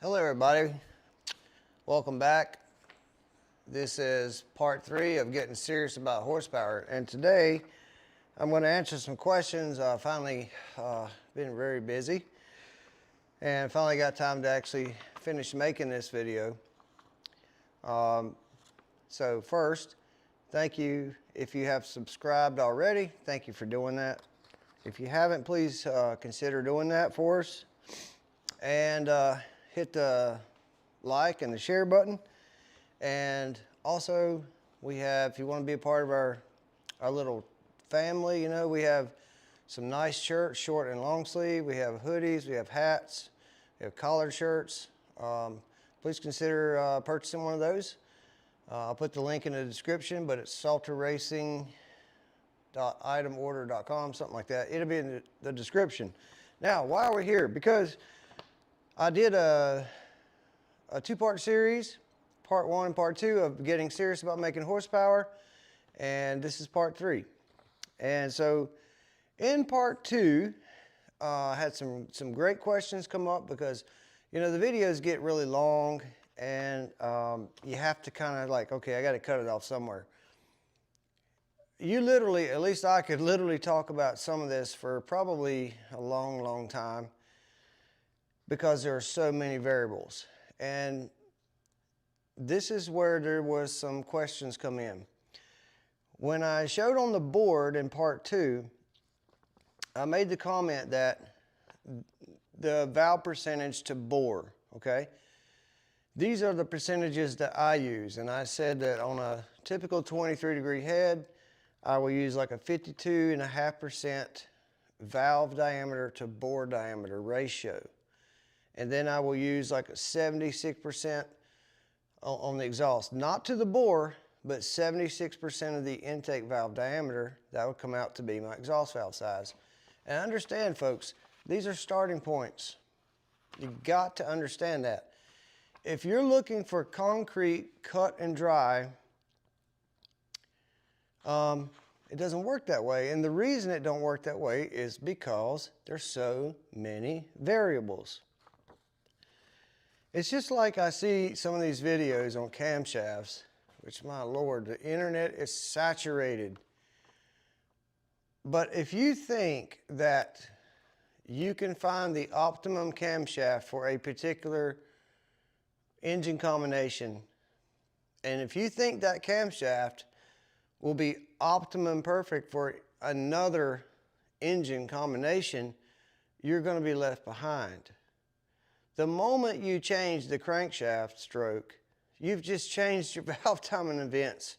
Hello everybody, welcome back. This is part 3 of getting serious about horsepower, and today I'm going to answer some questions. I finally been very busy and finally got time to actually finish making this video. So first, thank you if you have subscribed already. Thank you for doing that. If you haven't, please consider doing that for us, and hit the like and the share button. And also, we have, if you want to be a part of our little family, you know, we have some nice shirts, short and long sleeve. We have hoodies, we have hats, we have collared shirts. Please consider purchasing one of those. I'll put the link in the description, but it's salterracing.itemorder.com, something like that. It'll be in the description. Now, why are we here? Because I did a two-part series, part 1 and part 2 of getting serious about making horsepower, and this is part 3. And so in part 2, I had some great questions come up because, you know, the videos get really long, and you have to kind of like, okay, I got to cut it off somewhere. You literally, at least I could literally talk about some of this for probably a long time, because there are so many variables. And this is where there was some questions come in. When I showed on the board in part 2, I made the comment that the valve percentage to bore, okay? These are the percentages that I use, and I said that on a typical 23-degree head, I will use like a 52.5% valve diameter to bore diameter ratio. And then I will use like a 76% on the exhaust, not to the bore, but 76% of the intake valve diameter. That would come out to be my exhaust valve size. And understand, folks, these are starting points. You got to understand that. If you're looking for concrete, cut and dry, it doesn't work that way. And the reason it don't work that way is because there's so many variables. It's just like I see some of these videos on camshafts, which, my Lord, the internet is saturated. But if you think that you can find the optimum camshaft for a particular engine combination, and if you think that camshaft will be optimum perfect for another engine combination, you're going to be left behind. The moment you change the crankshaft stroke, you've just changed your valve timing events,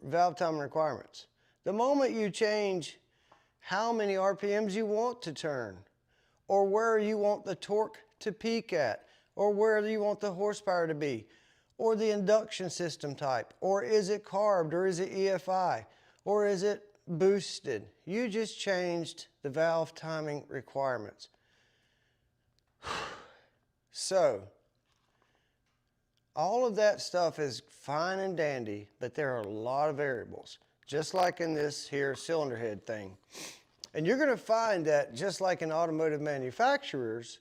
valve timing requirements. The moment you change how many RPMs you want to turn, or where you want the torque to peak at, or where you want the horsepower to be, or the induction system type, or is it carbed, or is it EFI, or is it boosted? You just changed the valve timing requirements. So, all of that stuff is fine and dandy, but there are a lot of variables, just like in this here cylinder head thing. And you're going to find that just like in automotive manufacturers,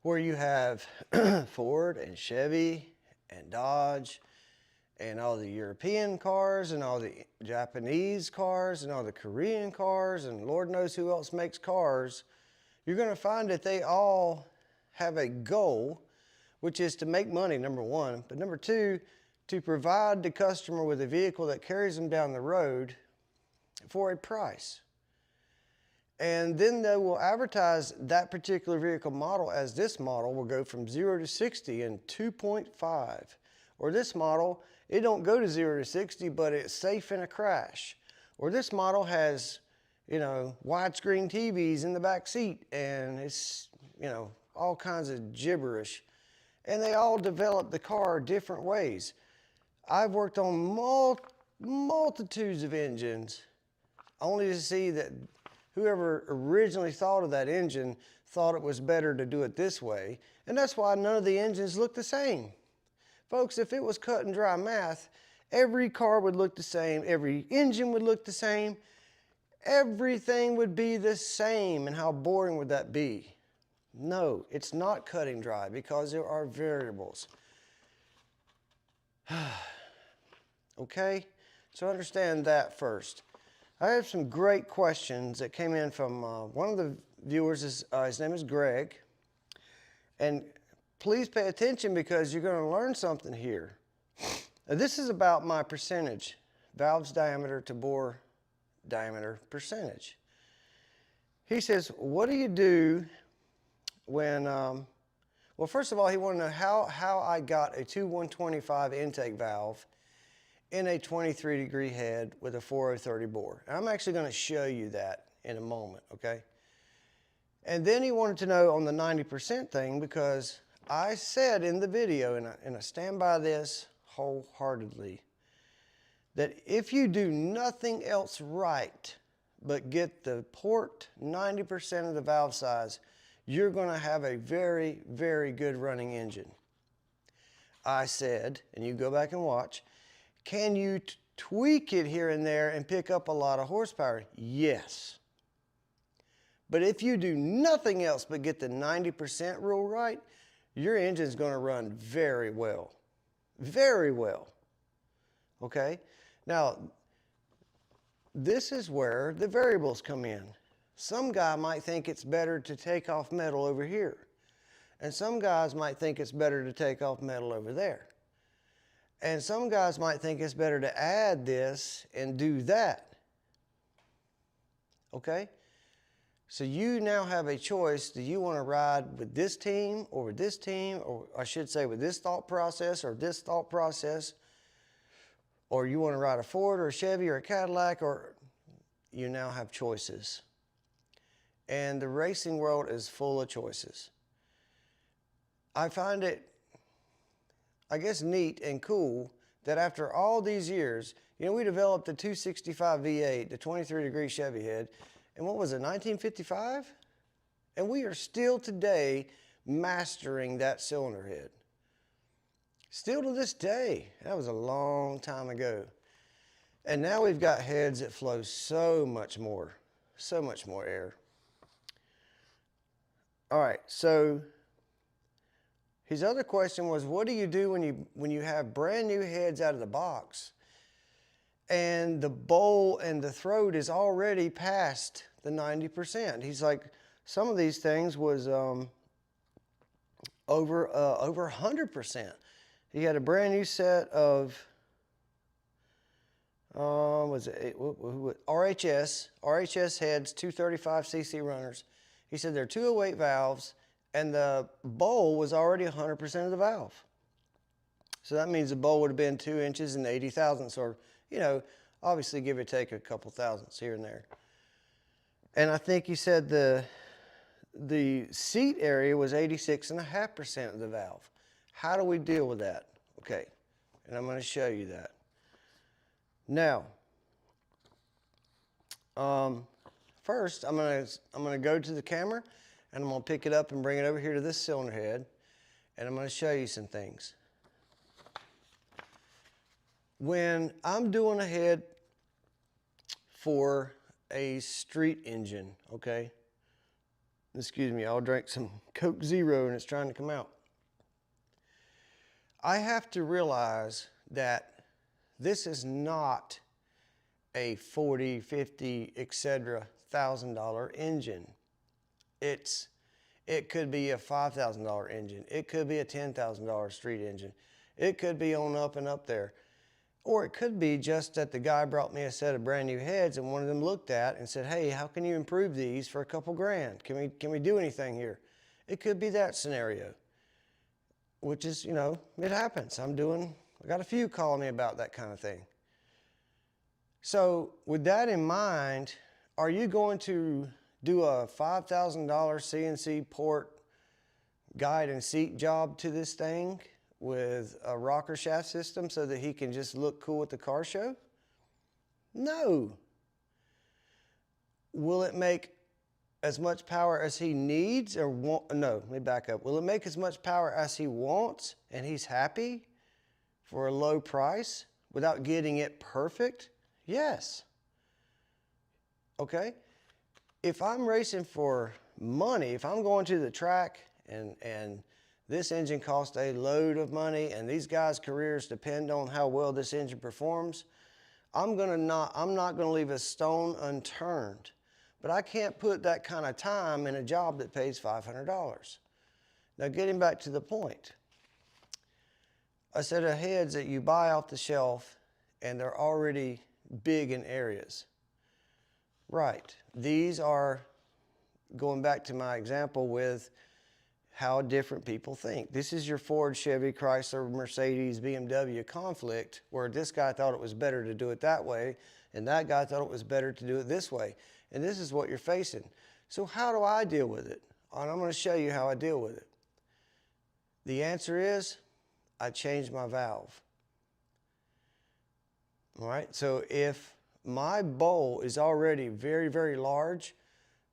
where you have Ford and Chevy and Dodge and all the European cars and all the Japanese cars and all the Korean cars and Lord knows who else makes cars, you're going to find that they all have a goal, which is to make money, number one, but number two, to provide the customer with a vehicle that carries them down the road for a price. And then they will advertise that particular vehicle model as this model will go from 0 to 60 in 2.5. Or this model, it don't go to 0 to 60, but it's safe in a crash. Or this model has, you know, widescreen TVs in the back seat, and it's, you know, all kinds of gibberish. And they all develop the car different ways. I've worked on multitudes of engines only to see that whoever originally thought of that engine thought it was better to do it this way. And that's why none of the engines look the same. Folks, if it was cut and dry math, every car would look the same, every engine would look the same, everything would be the same, and how boring would that be? No, it's not cutting dry because there are variables. Okay, so understand that first. I have some great questions that came in from one of the viewers. His name is Greg. And please pay attention because you're going to learn something here. Now, this is about my percentage, valves diameter to bore diameter percentage. He says, what do you do when, well, first of all, he wanted to know how I got a 2125 intake valve in a 23-degree head with a 4030 bore. And I'm actually going to show you that in a moment, okay? And then he wanted to know on the 90% thing, because I said in the video, and I stand by this wholeheartedly, that if you do nothing else right but get the port 90% of the valve size, you're going to have a very, very good running engine. I said, and you go back and watch, can you tweak it here and there and pick up a lot of horsepower? Yes. But if you do nothing else but get the 90% rule right, your engine's going to run very well. Very well. Okay? Now, this is where the variables come in. Some guy might think it's better to take off metal over here. And some guys might think it's better to take off metal over there. And some guys might think it's better to add this and do that. Okay? So you now have a choice. Do you want to ride with this team or with this team, or I should say with this thought process or this thought process, or you want to ride a Ford or a Chevy or a Cadillac, or you now have choices. And the racing world is full of choices. I find it, I guess, neat and cool that after all these years, you know, we developed the 265 V8, the 23-degree Chevy head, and what was it, 1955? And we are still today mastering that cylinder head. Still to this day. That was a long time ago. And now we've got heads that flow so much more air. All right, so his other question was, what do you do when you have brand new heads out of the box and the bowl and the throat is already past the 90%? He's like, some of these things was over 100%. He had a brand new set of was it RHS heads, 235cc runners. He said they're 208 valves, and the bowl was already 100% of the valve. So that means the bowl would have been 2 inches and 80 thousandths, or, you know, obviously give or take a couple thousandths here and there. And I think he said the seat area was 86.5% of the valve. How do we deal with that? Okay, and I'm going to show you that. Now, first I'm going to go to the camera, and I'm going to pick it up and bring it over here to this cylinder head, and I'm going to show you some things. When I'm doing a head for a street engine, okay, excuse me, I'll drink some Coke Zero and it's trying to come out. I have to realize that this is not a $40, $50, etc. $1,000 engine. It could be a $5,000 engine. It could be a $10,000 street engine. It could be on up and up there. Or it could be just that the guy brought me a set of brand new heads and one of them looked at and said, hey, how can you improve these for a couple grand? Can we do anything here? It could be that scenario, which is, you know, it happens. I got a few calling me about that kind of thing. So with that in mind, are you going to do a $5,000 CNC port guide and seat job to this thing with a rocker shaft system so that he can just look cool at the car show? No. Will it make as much power as he needs or want? No, let me back up. Will it make as much power as he wants and he's happy for a low price without getting it perfect? Yes. Okay. If I'm racing for money, if I'm going to the track and this engine costs a load of money and these guys' careers depend on how well this engine performs, I'm not gonna leave a stone unturned. But I can't put that kind of time in a job that pays $500. Now getting back to the point, a set of heads that you buy off the shelf and they're already big in areas. Right, these are, going back to my example with how different people think. This is your Ford, Chevy, Chrysler, Mercedes, BMW conflict, where this guy thought it was better to do it that way, and that guy thought it was better to do it this way. And this is what you're facing. So how do I deal with it? And I'm going to show you how I deal with it. The answer is, I change my valve. All right, so if my bowl is already very, very large,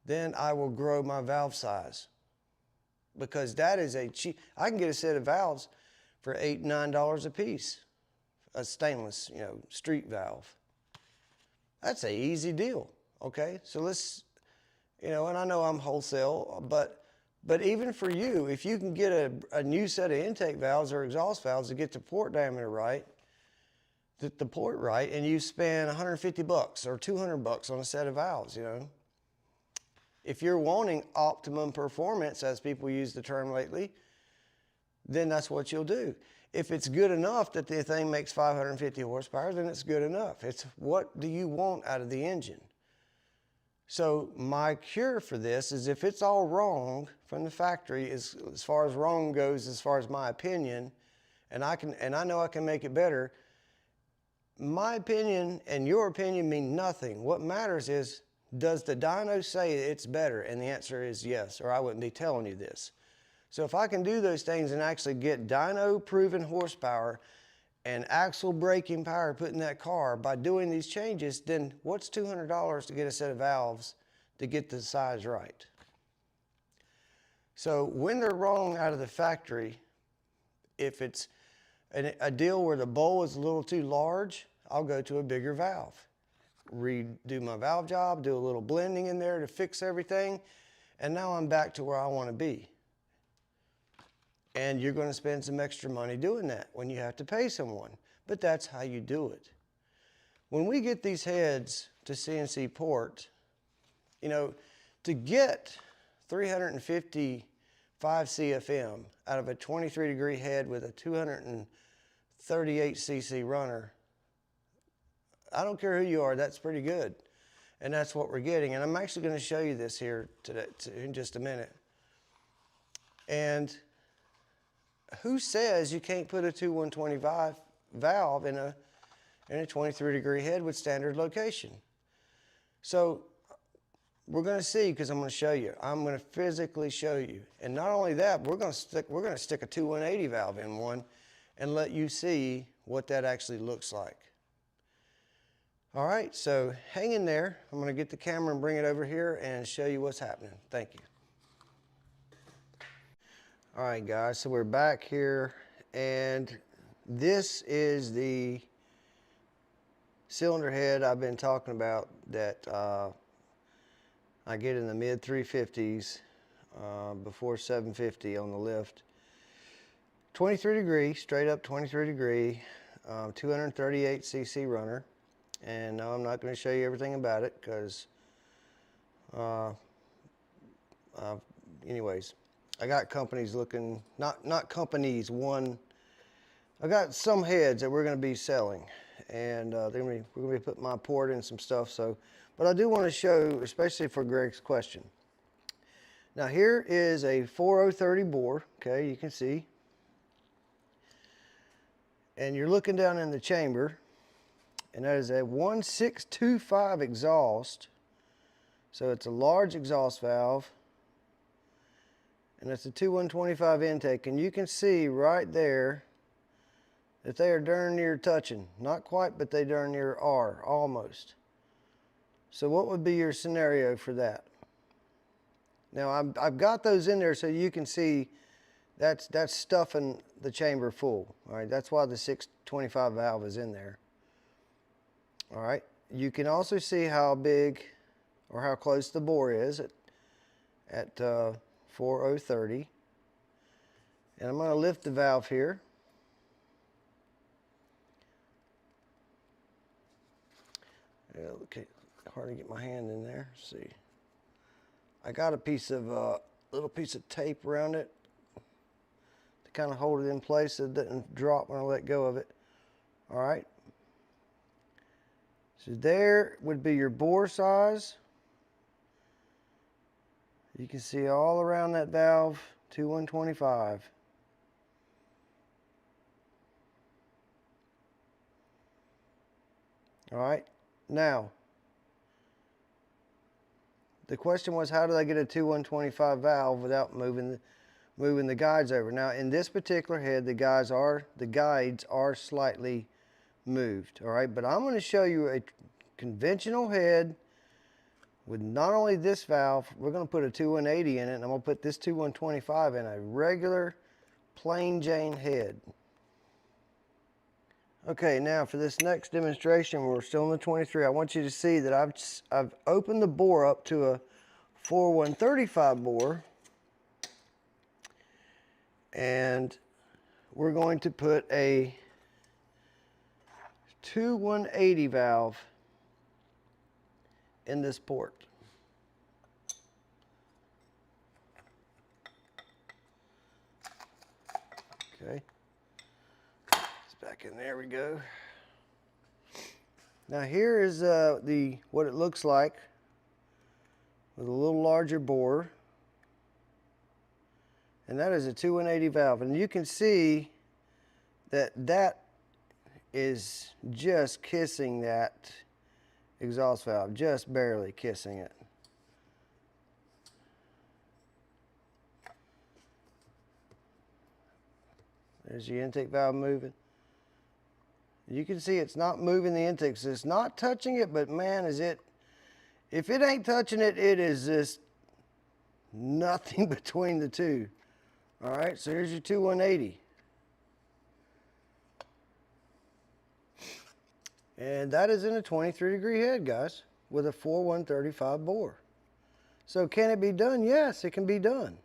then I will grow my valve size. Because that is a cheap, I can get a set of valves for $8, $9 a piece. A stainless, street valve. That's an easy deal, okay? So let's, and I know I'm wholesale, but even for you, if you can get a new set of intake valves or exhaust valves to get the port diameter right, the port right, and you spend $150 or $200 on a set of valves, If you're wanting optimum performance, as people use the term lately, then that's what you'll do. If it's good enough that the thing makes 550 horsepower, then it's good enough. It's what do you want out of the engine? So my cure for this is if it's all wrong from the factory, as far as wrong goes, as far as my opinion, and I know I can make it better, my opinion and your opinion mean nothing. What matters is, does the dyno say it's better? And the answer is yes, or I wouldn't be telling you this. So if I can do those things and actually get dyno proven horsepower and axle braking power put in that car by doing these changes, then what's $200 to get a set of valves to get the size right? So when they're wrong out of the factory, if it's a deal where the bowl is a little too large, I'll go to a bigger valve. Redo my valve job, do a little blending in there to fix everything, and now I'm back to where I want to be. And you're going to spend some extra money doing that when you have to pay someone, but that's how you do it. When we get these heads to CNC port, to get 355 CFM out of a 23-degree head with a 238 cc runner, I don't care who you are, that's pretty good. And that's what we're getting. And I'm actually going to show you this here today, in just a minute. And who says you can't put a 2125 valve in a 23-degree head with standard location? So we're going to see, because I'm going to show you. I'm going to physically show you. And not only that, we're going to stick a 2180 valve in one and let you see what that actually looks like. All right, so hang in there. I'm going to get the camera and bring it over here and show you what's happening. Thank you. All right, guys, so we're back here, and this is the cylinder head I've been talking about that I get in the mid 350s before 750 on the lift. 23 degree, straight up 23 degree, 238 cc runner. And no, I'm not going to show you everything about it because, anyways, I got companies looking, not companies, I got some heads that we're going to be selling, and we're going to be putting my port in some stuff. So, but I do want to show, especially for Greg's question. Now here is a 4030 bore, okay, you can see, and you're looking down in the chamber. And that is a 1625 exhaust. So it's a large exhaust valve. And it's a 2125 intake. And you can see right there that they are darn near touching. Not quite, but they darn near are, almost. So what would be your scenario for that? Now I've got those in there so you can see that's stuffing the chamber full. All right, that's why the 625 valve is in there. All right, you can also see how big or how close the bore is, at 4030. And I'm going to lift the valve here. Yeah, okay, hard to get my hand in there. Let's see. I got a piece of little piece of tape around it to kind of hold it in place so it doesn't drop when I let go of it. All right. So there would be your bore size. You can see all around that valve, 2125. All right. Now, the question was, how do I get a 2125 valve without moving the guides over? Now, in this particular head, the guides are slightly moved. All right, but I'm going to show you a conventional head with not only this valve. We're going to put a 2180 in it, and I'm going to put this 2125 in a regular plain Jane head. Okay, now for this next demonstration, we're still in the 23. I want you to see that I've opened the bore up to a 4135 bore, and we're going to put a 2180 valve in this port. Okay. Back in there we go. Now here is what it looks like with a little larger bore, and that is a 2180 valve, and you can see that is just kissing that exhaust valve, just barely kissing it. There's the intake valve moving. You can see it's not moving the intake, so it's not touching it, but man, if it ain't touching it, it is just nothing between the two. All right, so here's your 2180. And that is in a 23-degree head, guys, with a 4135 bore. So can it be done? Yes, it can be done.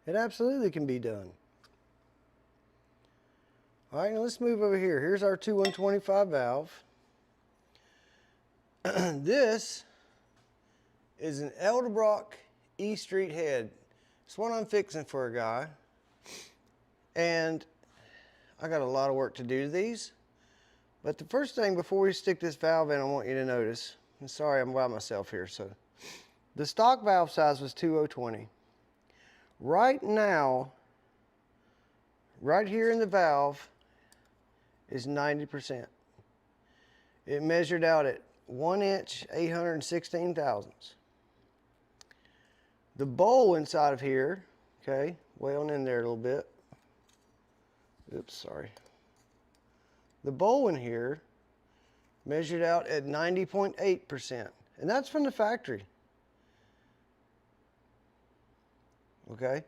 It absolutely can be done. All right, now let's move over here. Here's our 2125 valve. This is an Edelbrock E Street head. It's one I'm fixing for a guy. And I got a lot of work to do to these. But the first thing before we stick this valve in, I want you to notice, and sorry I'm by myself here, so the stock valve size was 2020. Right now, right here in the valve, is 90%. It measured out at 1 inch, 816 thousandths. The bowl inside of here, okay, way on in there a little bit. Oops, sorry. The bowl in here measured out at 90.8%, and that's from the factory. Okay.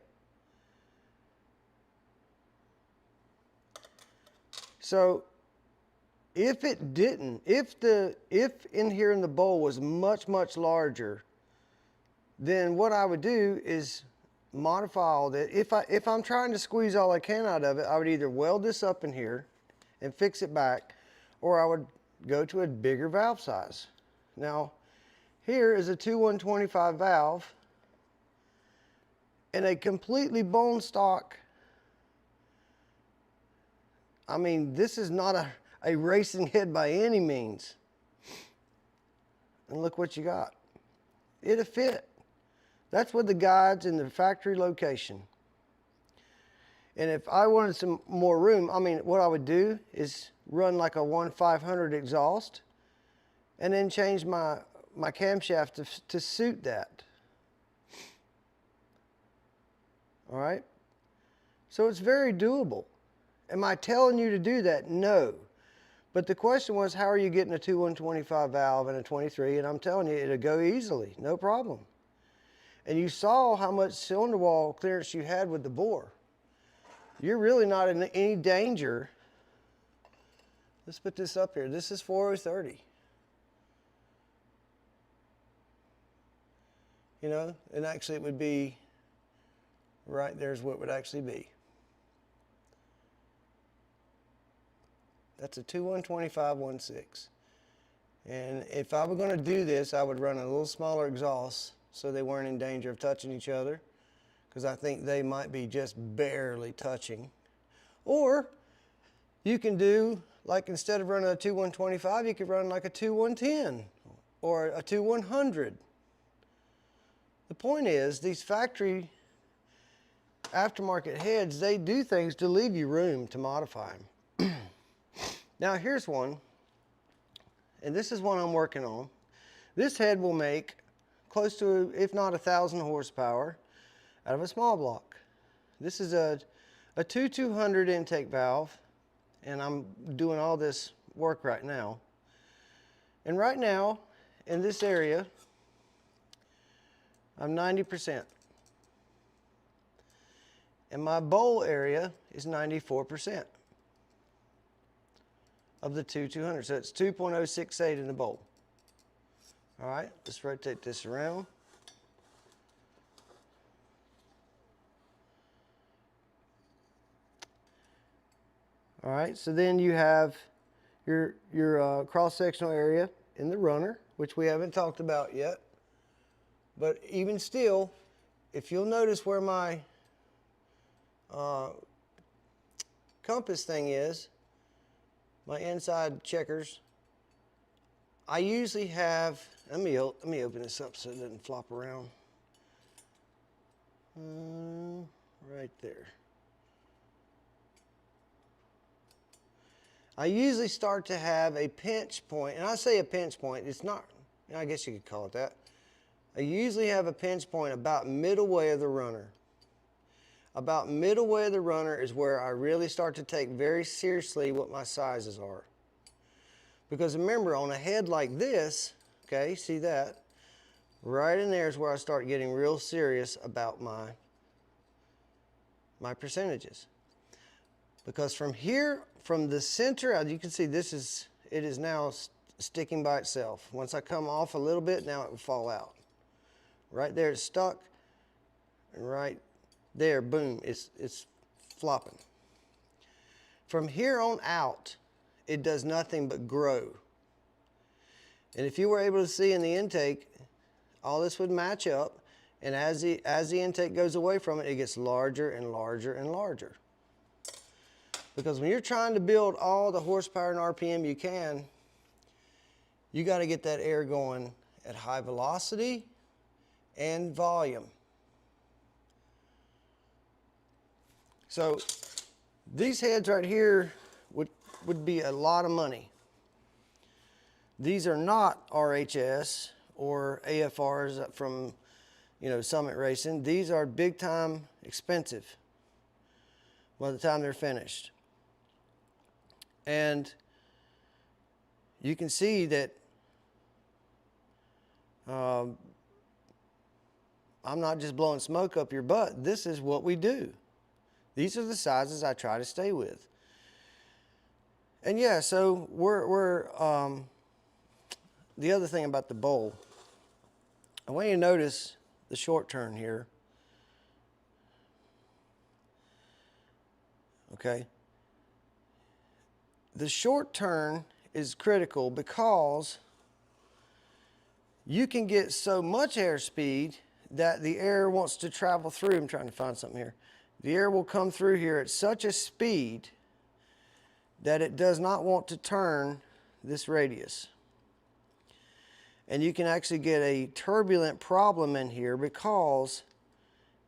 So if it didn't, if in here in the bowl was much, much larger, then what I would do is modify all that. If I'm trying to squeeze all I can out of it, I would either weld this up in here and fix it back, or I would go to a bigger valve size. Now, here is a 2125 valve and a completely bone stock. I mean, this is not a racing head by any means. And look what you got. It'll fit. That's with the guides in the factory location. And if I wanted some more room, I mean, what I would do is run like a 1/500 exhaust and then change my camshaft to suit that. All right? So it's very doable. Am I telling you to do that? No. But the question was, how are you getting a 2125 valve and a 23? And I'm telling you, it'll go easily, no problem. And you saw how much cylinder wall clearance you had with the bore. You're really not in any danger. Let's put this up here. This is 4030. you know, and actually it would be right there's what it would actually be. That's a 2125-16. And if I were going to do this, I would run a little smaller exhaust so they weren't in danger of touching each other, because I think they might be just barely touching. Or you can do, like, instead of running a 2125, you could run like a 2110 or a 2100. The point is, these factory aftermarket heads, they do things to leave you room to modify them. Now here's one, and this is one I'm working on. This head will make close to, if not 1,000 horsepower out of a small block. This is a 2200 intake valve, and I'm doing all this work right now. And right now, in this area, I'm 90%. And my bowl area is 94% of the 2200. So it's 2.068 in the bowl. All right, let's rotate this around. All right, so then you have your cross-sectional area in the runner, which we haven't talked about yet. But even still, if you'll notice where my compass thing is, my inside checkers, I usually have, let me open this up so it doesn't flop around. Right there. I usually start to have a pinch point, and I say a pinch point, it's not, I guess you could call it that. I usually have a pinch point about middle way of the runner. About middle way of the runner is where I really start to take very seriously what my sizes are. Because remember, on a head like this, okay, see that? Right in there is where I start getting real serious about my percentages. Because from here, from the center, as you can see, it is now sticking by itself. Once I come off a little bit, now it will fall out. Right there it's stuck, and right there, boom, it's flopping. From here on out, it does nothing but grow. And if you were able to see in the intake, all this would match up, and as the intake goes away from it, it gets larger and larger and larger. Because when you're trying to build all the horsepower and RPM you can, you got to get that air going at high velocity and volume. So these heads right here would be a lot of money. These are not RHS or AFRs from, you know, Summit Racing. These are big time expensive by the time they're finished. And you can see that I'm not just blowing smoke up your butt. This is what we do. These are the sizes I try to stay with. And yeah, so the other thing about the bowl, I want you to notice the short turn here. Okay. The short turn is critical because you can get so much airspeed that the air wants to travel through. I'm trying to find something here. The air will come through here at such a speed that it does not want to turn this radius. And you can actually get a turbulent problem in here because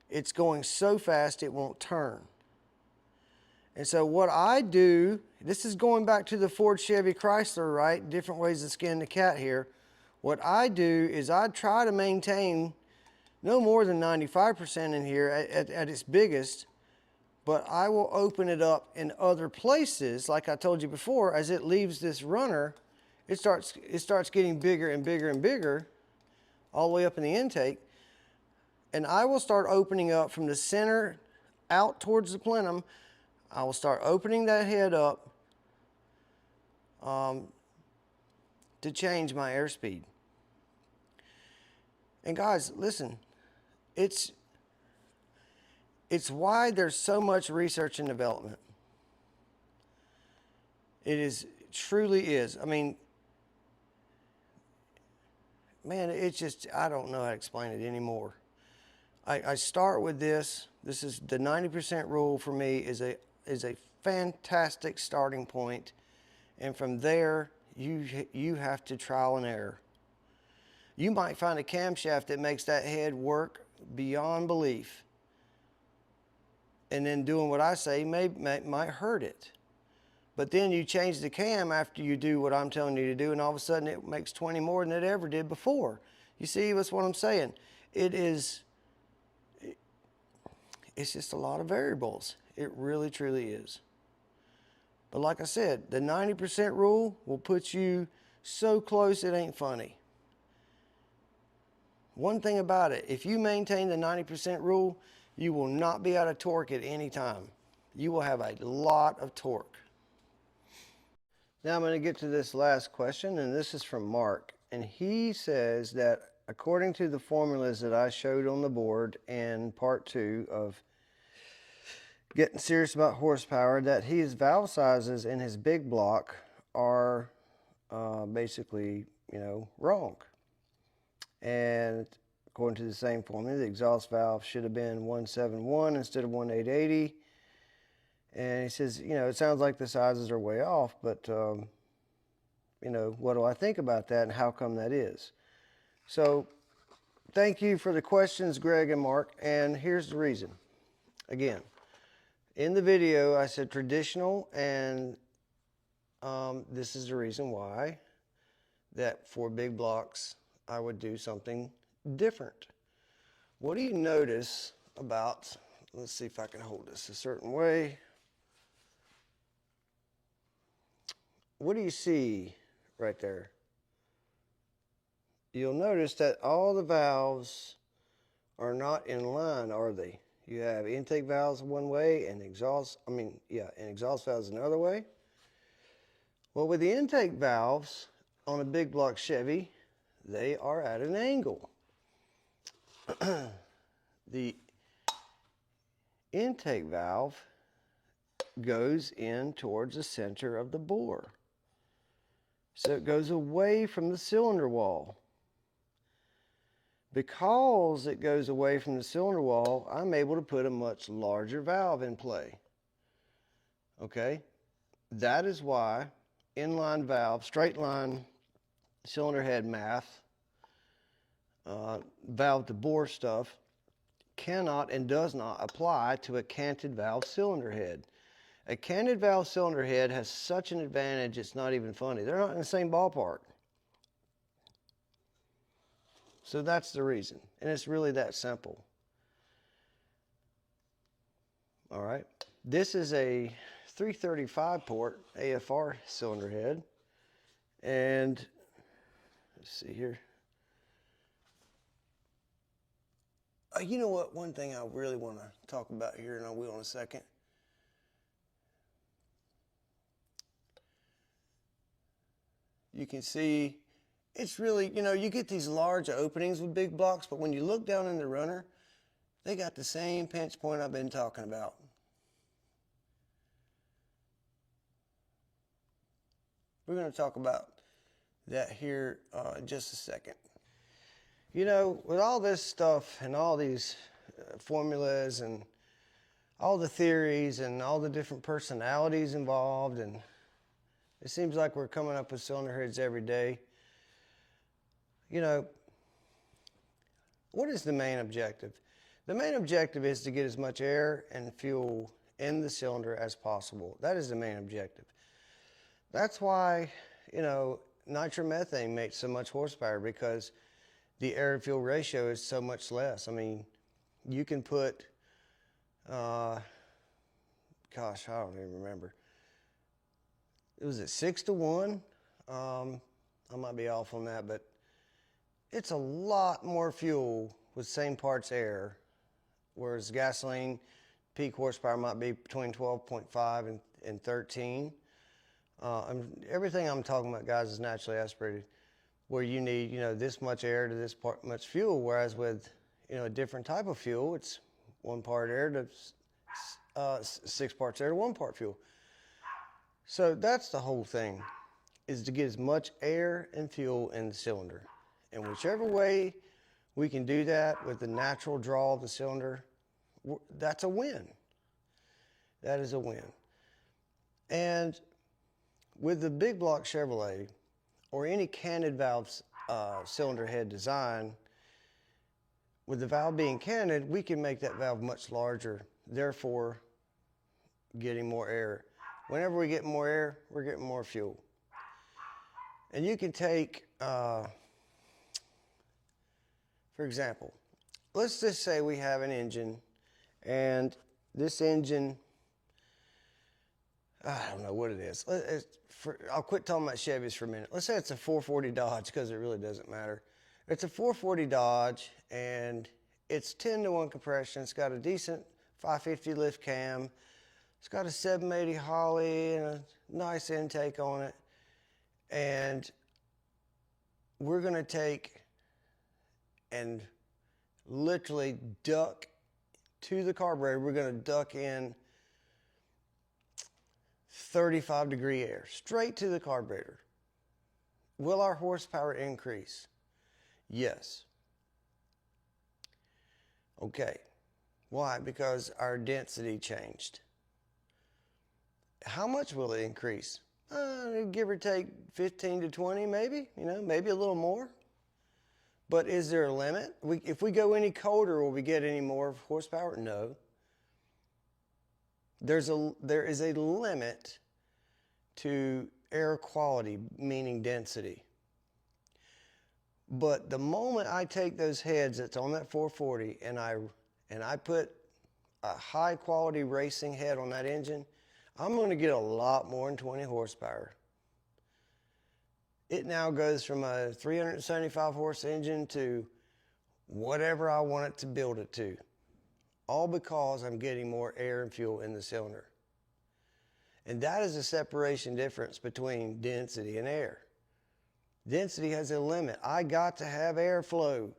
it's going so fast it won't turn. And so what I do, this is going back to the Ford, Chevy, Chrysler, right? Different ways to skin the cat here. What I do is I try to maintain no more than 95% in here at its biggest, but I will open it up in other places, like I told you before. As it leaves this runner, it starts getting bigger and bigger and bigger all the way up in the intake. And I will start opening up from the center out towards the plenum. I will start opening that head up to change my airspeed. And guys, listen, it's why there's so much research and development. It truly is. I mean, man, it's just, I don't know how to explain it anymore. I start with this. This is the 90% rule for me is a fantastic starting point. And from there, you have to trial and error. You might find a camshaft that makes that head work beyond belief. And then doing what I say might hurt it. But then you change the cam after you do what I'm telling you to do, and all of a sudden it makes 20 more than it ever did before. You see, that's what I'm saying. It's just a lot of variables. It really, truly is. But like I said, the 90% rule will put you so close it ain't funny. One thing about it, if you maintain the 90% rule, you will not be out of torque at any time. You will have a lot of torque. Now I'm going to get to this last question, and this is from Mark. And he says that according to the formulas that I showed on the board in part 2 of Getting Serious About Horsepower, that his valve sizes in his big block are basically, wrong. And according to the same formula, the exhaust valve should have been 171 instead of 1880. And he says, it sounds like the sizes are way off, but, what do I think about that and how come that is? So thank you for the questions, Greg and Mark. And here's the reason. Again, in the video, I said traditional, and this is the reason why, that for big blocks, I would do something different. What do you notice about, let's see if I can hold this a certain way. What do you see right there? You'll notice that all the valves are not in line, are they? You have intake valves one way and exhaust valves another way. Well, with the intake valves on a big block Chevy, they are at an angle. The intake valve goes in towards the center of the bore. So it goes away from the cylinder wall. Because it goes away from the cylinder wall, I'm able to put a much larger valve in play. Okay? That is why inline valve, straight line cylinder head math, valve to bore stuff cannot and does not apply to a canted valve cylinder head. A canted valve cylinder head has such an advantage, it's not even funny. They're not in the same ballpark. So that's the reason. And it's really that simple. All right. This is a 335 port AFR cylinder head. And let's see here. You know what? One thing I really want to talk about here, and I will in a second. You can see it's really, you get these large openings with big blocks, but when you look down in the runner, they got the same pinch point I've been talking about. We're going to talk about that here in just a second. With all this stuff and all these formulas and all the theories and all the different personalities involved, and it seems like we're coming up with cylinder heads every day. What is the main objective? The main objective is to get as much air and fuel in the cylinder as possible. That is the main objective. That's why, nitromethane makes so much horsepower, because the air and fuel ratio is so much less. I mean, you can put, gosh, I don't even remember. It was at 6-to-1. I might be off on that, but it's a lot more fuel with same parts air, whereas gasoline peak horsepower might be between 12.5 and 13. Everything I'm talking about, guys, is naturally aspirated. where you need, this much air to this much fuel, whereas with, a different type of fuel, it's 1 part air to 6 parts air to 1 part fuel. So that's the whole thing, is to get as much air and fuel in the cylinder. And whichever way we can do that with the natural draw of the cylinder, that's a win. That is a win. And with the big block Chevrolet, or any canted valve cylinder head design, with the valve being canted, we can make that valve much larger, therefore getting more air. Whenever we get more air, we're getting more fuel. And you can take, for example, let's just say we have an engine, and this engine, I don't know what it is. I'll quit talking about Chevys for a minute. Let's say it's a 440 Dodge, because it really doesn't matter. It's a 440 Dodge, and it's 10-to-1 compression. It's got a decent 550 lift cam. It's got a 780 Holley and a nice intake on it. And we're going to take and literally duck to the carburetor. We're going to duck in 35-degree air straight to the carburetor. Will our horsepower increase? Yes. Okay. Why? Because our density changed. How much will it increase? Give or take 15 to 20 maybe, maybe a little more. But is there a limit? If we go any colder, will we get any more horsepower? No. There is a limit to air quality, meaning density. But the moment I take those heads that's on that 440 and I put a high quality racing head on that engine, I'm going to get a lot more than 20 horsepower. It now goes from a 375 horse engine to whatever I want it to build it to. All because I'm getting more air and fuel in the cylinder. And that is a separation difference between density and air. Density has a limit. I got to have airflow.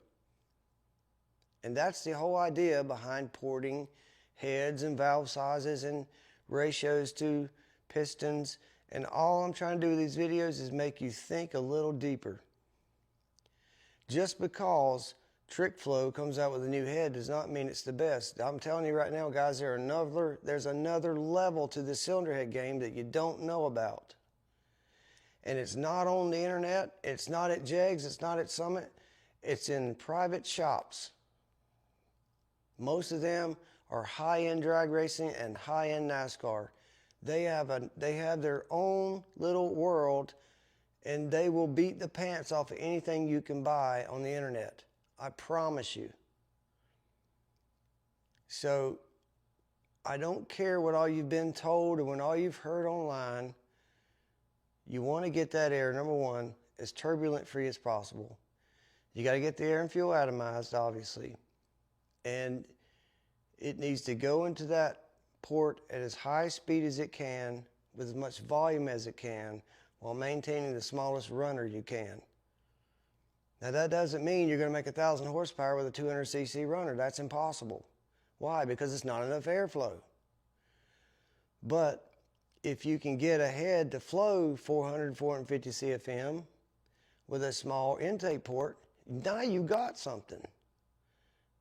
And that's the whole idea behind porting heads and valve sizes and ratios to pistons. And all I'm trying to do with these videos is make you think a little deeper. Just because Trick Flow comes out with a new head does not mean it's the best. I'm telling you right now, guys, there's another level to the cylinder head game that you don't know about. And it's not on the internet, it's not at JEGS, it's not at Summit, it's in private shops. Most of them are high-end drag racing and high-end NASCAR. They have their own little world, and they will beat the pants off of anything you can buy on the internet. I promise you. So I don't care what all you've been told or what all you've heard online. You want to get that air, number one, as turbulent free as possible. You got to get the air and fuel atomized, obviously. And it needs to go into that port at as high speed as it can, with as much volume as it can, while maintaining the smallest runner you can. Now that doesn't mean you're going to make 1,000 horsepower with a 200cc runner. That's impossible. Why? Because it's not enough airflow. But if you can get a head to flow 400, 450 CFM with a small intake port, now you got something.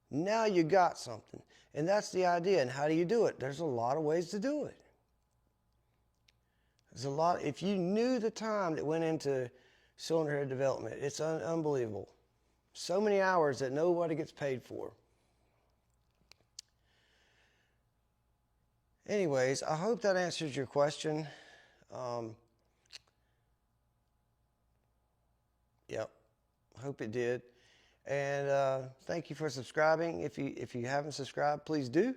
Now you got something. And that's the idea. And how do you do it? There's a lot of ways to do it. There's a lot. If you knew the time that went into cylinder head development, it's unbelievable. So many hours that nobody gets paid for. Anyways, I hope that answers your question. Yep, I hope it did. And thank you for subscribing. If you haven't subscribed, please do.